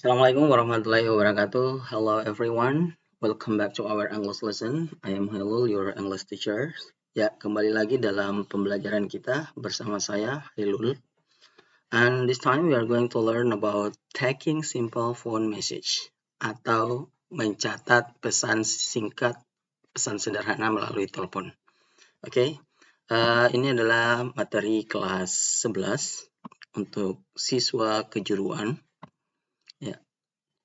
Assalamualaikum warahmatullahi wabarakatuh. Hello everyone. Welcome back to our English lesson. I am Hailul, your English teacher. Ya, kembali lagi dalam pembelajaran kita bersama saya, Hailul. And this time we are going to learn about taking simple phone message atau mencatat pesan singkat, pesan sederhana melalui telepon. Oke. Ini adalah materi kelas 11 untuk siswa kejuruan. Ya,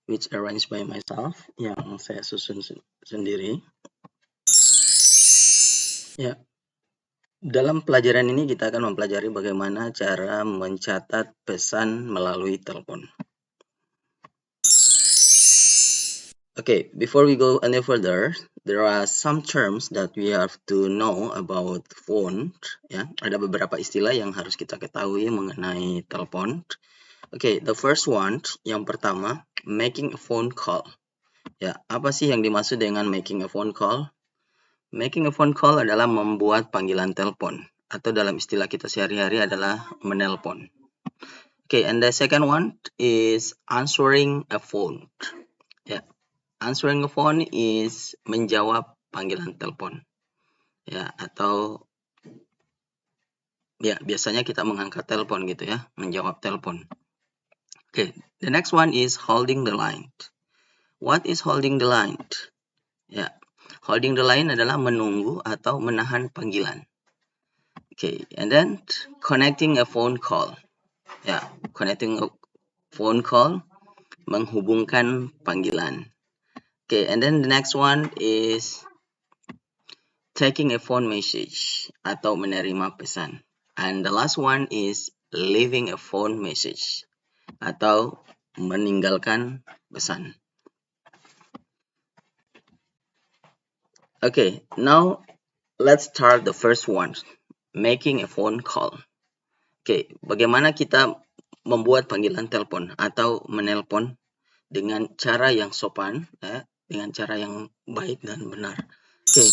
which arranged by myself, yang saya susun sendiri. Ya, dalam pelajaran ini kita akan mempelajari bagaimana cara mencatat pesan melalui telepon. Okay, before we go any further, there are some terms that we have to know about phone. Ya, ada beberapa istilah yang harus kita ketahui mengenai telepon. Okay, the first one, yang pertama, making a phone call. Ya, apa sih yang dimaksud dengan making a phone call? Making a phone call adalah membuat panggilan telepon, atau dalam istilah kita sehari-hari adalah menelpon. Okay, and the second one is answering a phone. Ya, answering a phone is menjawab panggilan telepon. Ya, atau ya biasanya kita mengangkat telepon gitu ya, menjawab telepon. Okay, the next one is holding the line. What is holding the line? Ya, holding the line adalah menunggu atau menahan panggilan. Okay, and then connecting a phone call. Ya, connecting a phone call, menghubungkan panggilan. Okay, and then the next one is taking a phone message atau menerima pesan. And the last one is leaving a phone message atau meninggalkan pesan. Okay, now let's start the first one, making a phone call. Okay, bagaimana kita membuat panggilan telepon atau menelpon dengan cara yang sopan, ya, dengan cara yang baik dan benar. Okay.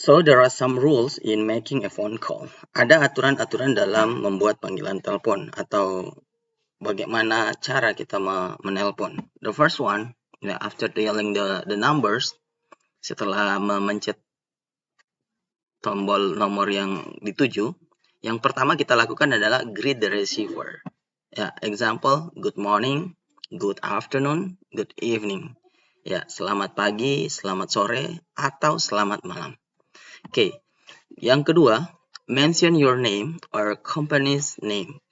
So there are some rules in making a phone call. Ada aturan-aturan dalam membuat panggilan telepon atau bagaimana cara kita menelpon. The first one, after dialing the numbers, setelah memencet tombol nomor yang dituju, yang pertama kita lakukan adalah greet the receiver. Ya, example, good morning, good afternoon, good evening. Ya, selamat pagi, selamat sore, atau selamat malam. Oke, yang kedua, mention your name or company's name.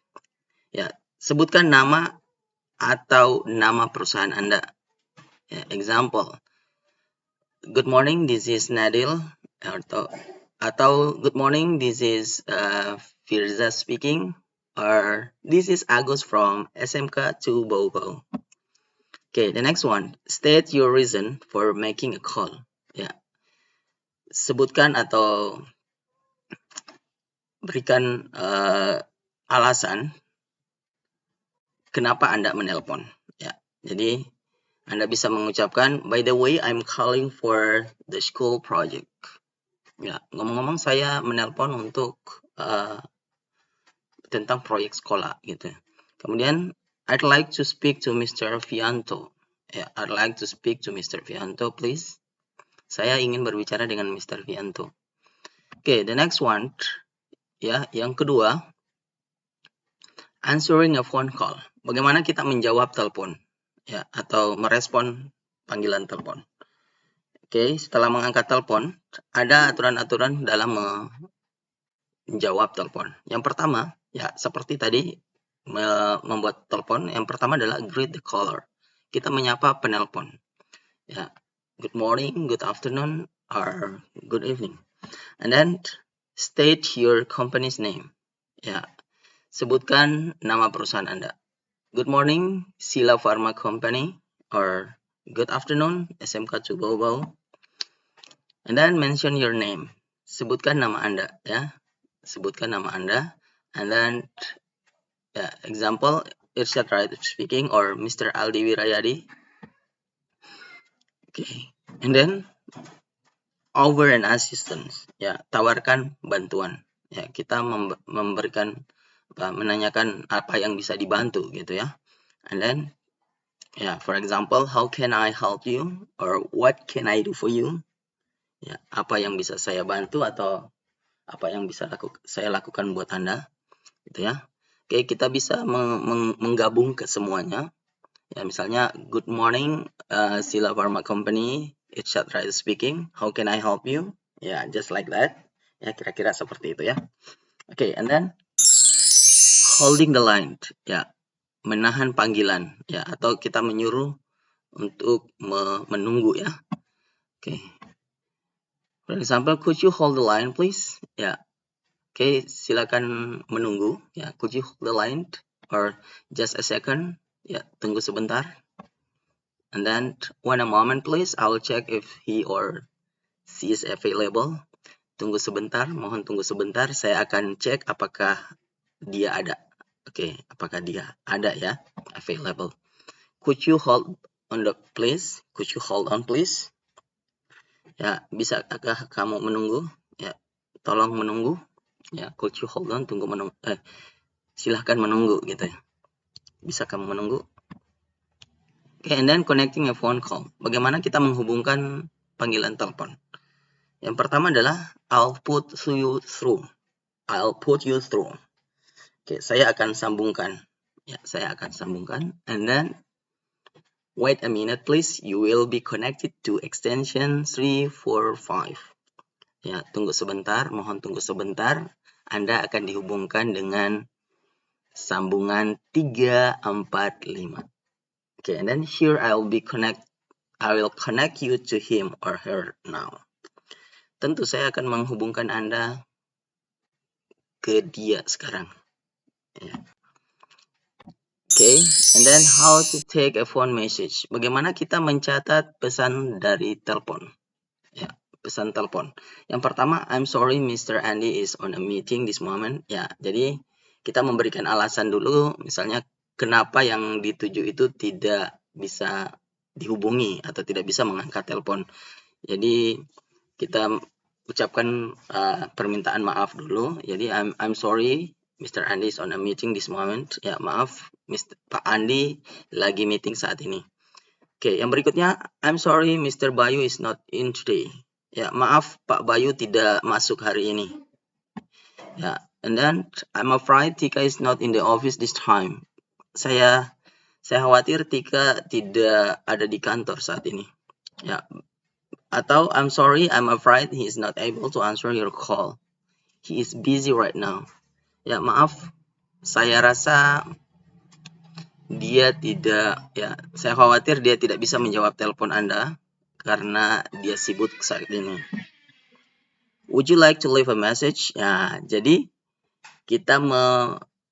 Ya, sebutkan nama atau nama perusahaan Anda. Ya, example, good morning, this is Nadil, atau good morning, this is Firza speaking, or this is Agus from SMK to Bobo. Okay, the next one, state your reason for making a call. Ya, sebutkan atau berikan alasan kenapa Anda menelpon. Ya, jadi Anda bisa mengucapkan, by the way, I'm calling for the school project. Ya, ngomong-ngomong saya menelpon untuk tentang proyek sekolah gitu. Kemudian, I'd like to speak to Mr. Vianto. Ya, I'd like to speak to Mr. Vianto, please. Saya ingin berbicara dengan Mr. Vianto. Okay, the next one. Ya, yang kedua, answering a phone call. Bagaimana kita menjawab telepon, ya, atau merespon panggilan telepon. Oke, setelah mengangkat telepon, ada aturan-aturan dalam menjawab telepon. Yang pertama, ya seperti tadi membuat telepon, yang pertama adalah greet the caller. Kita menyapa penelpon. Ya, good morning, good afternoon, or good evening. And then state your company's name. Ya, sebutkan nama perusahaan Anda. Good morning, Sila Pharma Company, or good afternoon, SMK Bobo. And then mention your name. Sebutkan nama Anda, ya. Sebutkan nama Anda. And then, ya, example, Irsyad Raid speaking, or Mr. Aldi Wirayadi. Okay. And then, offer an assistance. Ya, tawarkan bantuan. Ya, kita memberikan menanyakan apa yang bisa dibantu gitu ya. And then, for example, how can I help you? Or what can I do for you? Apa yang bisa saya bantu atau apa yang bisa saya lakukan buat Anda, gitu ya. Oke, kita bisa menggabung ke semuanya. Misalnya, good morning, Sila Pharma Company, it's Shatra speaking. How can I help you? Just like that. Kira-kira seperti itu ya. Oke, and then holding the line, menahan panggilan, atau kita menyuruh untuk menunggu ya. Oke. For example, could you hold the line please? Oke, silakan menunggu. Could you hold the line or just a second? Tunggu sebentar. And then one moment please, I will check if he or she is available. Tunggu sebentar, mohon tunggu sebentar. Saya akan cek apakah dia ada. Oke, apakah dia ada ya, available. Could you hold on please? Could you hold on please? Bisakah kamu menunggu? Tolong menunggu. Could you hold on? Silahkan menunggu gitu ya. Bisa kamu menunggu? Okay, and then connecting a phone call. Bagaimana kita menghubungkan panggilan telepon? Yang pertama adalah I'll put you through. I'll put you through. Oke, saya akan sambungkan. Saya akan sambungkan. And then wait a minute please, you will be connected to extension 345. Tunggu sebentar, mohon tunggu sebentar. Anda akan dihubungkan dengan sambungan 345. Okay, and then here I will connect you to him or her now. Tentu saya akan menghubungkan Anda ke dia sekarang. Okay, and then how to take a phone message. Bagaimana kita mencatat pesan dari telepon? Pesan telepon. Yang pertama, I'm sorry Mr. Andy is on a meeting this moment. Jadi kita memberikan alasan dulu, misalnya kenapa yang dituju itu tidak bisa dihubungi atau tidak bisa mengangkat telepon. Jadi kita ucapkan permintaan maaf dulu. Jadi I'm sorry Mr. Andy is on a meeting this moment. Maaf Pak Andi lagi meeting saat ini. Oke, yang berikutnya, I'm sorry Mr. Bayu is not in today. Maaf Pak Bayu tidak masuk hari ini. And then I'm afraid Tika is not in the office this time. Saya khawatir Tika tidak ada di kantor saat ini. Atau I'm sorry, I'm afraid he is not able to answer your call. He is busy right now. Maaf, saya rasa saya khawatir dia tidak bisa menjawab telepon Anda karena dia sibuk saat ini. Would you like to leave a message? Jadi kita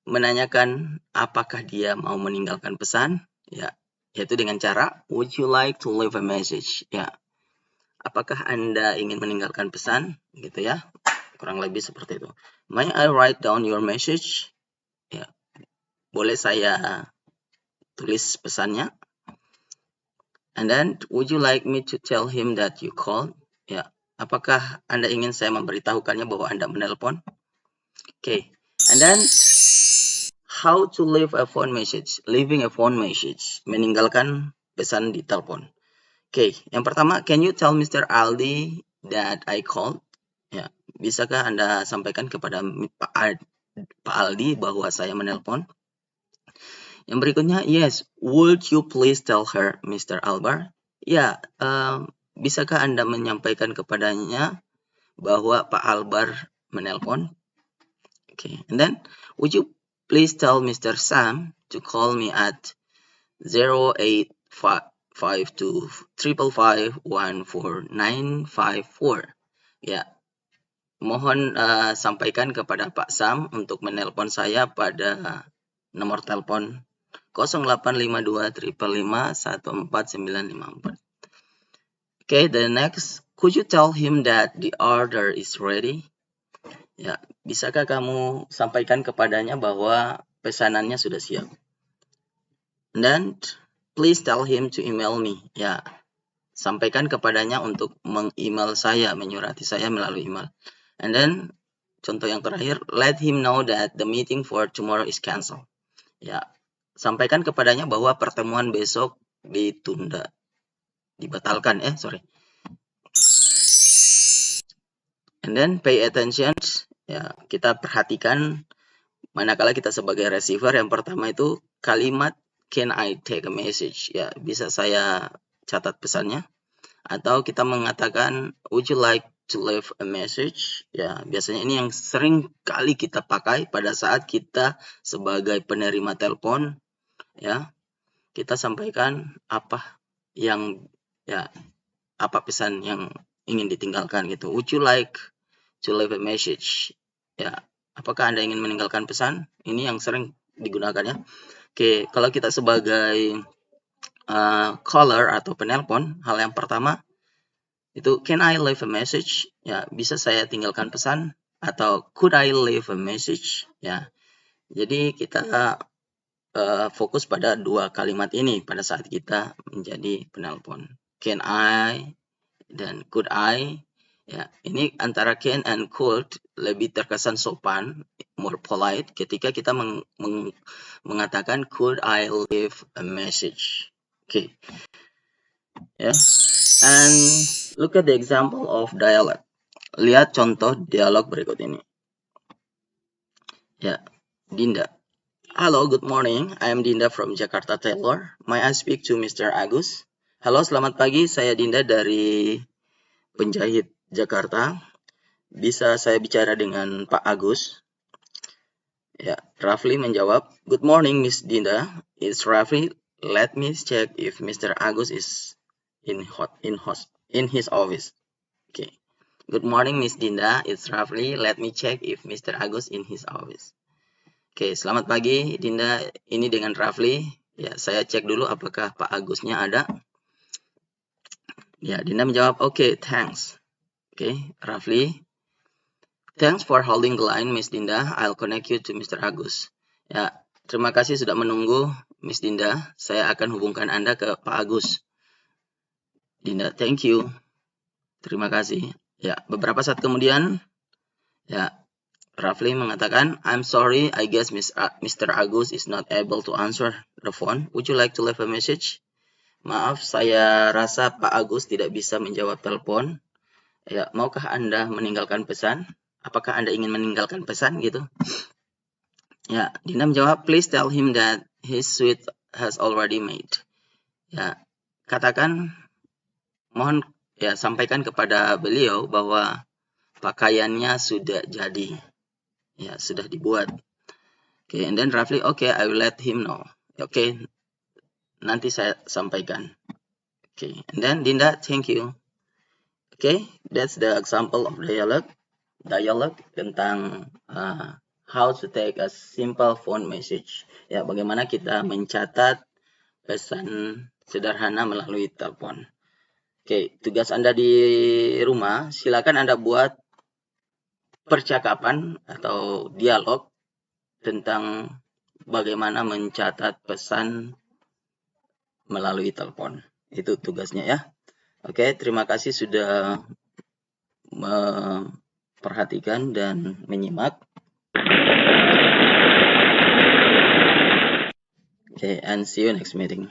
menanyakan apakah dia mau meninggalkan pesan, yaitu dengan cara would you like to leave a message? Apakah Anda ingin meninggalkan pesan? Gitu ya. Kurang lebih seperti itu. May I write down your message? Boleh saya tulis pesannya? And then, would you like me to tell him that you called? Apakah Anda ingin saya memberitahukannya bahwa Anda menelpon? Okay. And then, how to leave a phone message? Leaving a phone message. Meninggalkan pesan di telepon. Okay. Yang pertama, can you tell Mr. Aldi that I called? Bisakah Anda sampaikan kepada Pak Aldi bahwa saya menelpon? Yang berikutnya, yes, would you please tell her, Mr. Albar? Bisakah Anda menyampaikan kepadanya bahwa Pak Albar menelpon? Okay, and then, would you please tell Mr. Sam to call me at 085255514954? Mohon sampaikan kepada Pak Sam untuk menelpon saya pada nomor telepon 085255514954. Okay, the next, could you tell him that the order is ready? Bisakah kamu sampaikan kepadanya bahwa pesanannya sudah siap? And then, please tell him to email me. Sampaikan kepadanya untuk meng-email saya, menyurati saya melalui email. And then, contoh yang terakhir, let him know that the meeting for tomorrow is cancelled. sampaikan kepadanya bahwa pertemuan besok ditunda, dibatalkan sorry. And then pay attention, ya kita perhatikan manakala kita sebagai receiver. Yang pertama itu kalimat can I take a message, ya bisa saya catat pesannya, atau kita mengatakan would you like to leave a message, ya biasanya ini yang sering kali kita pakai pada saat kita sebagai penerima telepon, ya kita sampaikan apa yang apa pesan yang ingin ditinggalkan gitu. Would you like to leave a message, ya apakah Anda ingin meninggalkan pesan? Ini yang sering digunakan ya. Oke, kalau kita sebagai caller atau penelpon, hal yang pertama itu can I leave a message, ya bisa saya tinggalkan pesan, atau could I leave a message, ya. Jadi kita fokus pada dua kalimat ini pada saat kita menjadi penelpon. Can I dan could I, ya ini antara can and could lebih terkesan sopan, more polite ketika kita mengatakan could I leave a message. Okay. Yeah. And look at the example of dialogue. Lihat contoh dialog berikut ini. Ya, Dinda. Hello, good morning. I am Dinda from Jakarta Tailor. May I speak to Mr. Agus? Halo, selamat pagi. Saya Dinda dari penjahit Jakarta. Bisa saya bicara dengan Pak Agus? Ya, Rafli menjawab, good morning, Miss Dinda. It's Rafli. Let me check if Mr. Agus is in his office. Okay. Good morning, Miss Dinda. It's Rafli. Let me check if Mr. Agus in his office. Oke, selamat pagi Dinda. Ini dengan Rafli. Ya, saya cek dulu apakah Pak Agusnya ada. Ya, Dinda menjawab, okay, thanks. Oke, Rafli. Thanks for holding the line, Miss Dinda. I'll connect you to Mr. Agus. Ya, terima kasih sudah menunggu, Miss Dinda. Saya akan hubungkan Anda ke Pak Agus. Dinda, thank you. Terima kasih. Ya, beberapa saat kemudian, ya, Rafli mengatakan, I'm sorry, I guess Mr. Agus is not able to answer the phone. Would you like to leave a message? Maaf, saya rasa Pak Agus tidak bisa menjawab telepon. Ya, maukah Anda meninggalkan pesan? Apakah Anda ingin meninggalkan pesan gitu? Ya, Dinda menjawab, please tell him that his suite has already made. Ya, katakan, mohon ya sampaikan kepada beliau bahwa pakaiannya sudah jadi. Ya, sudah dibuat. Okay, and then Rafli, okay, I will let him know. Okay, nanti saya sampaikan. Okay, and then Dinda, thank you. Okay, that's the example of dialogue tentang how to take a simple phone message. Ya, bagaimana kita mencatat pesan sederhana melalui telepon. Okay, tugas Anda di rumah, silakan Anda buat percakapan atau dialog tentang bagaimana mencatat pesan melalui telepon. Itu tugasnya ya. Oke, terima kasih sudah memperhatikan dan menyimak. Okay, and see you next meeting.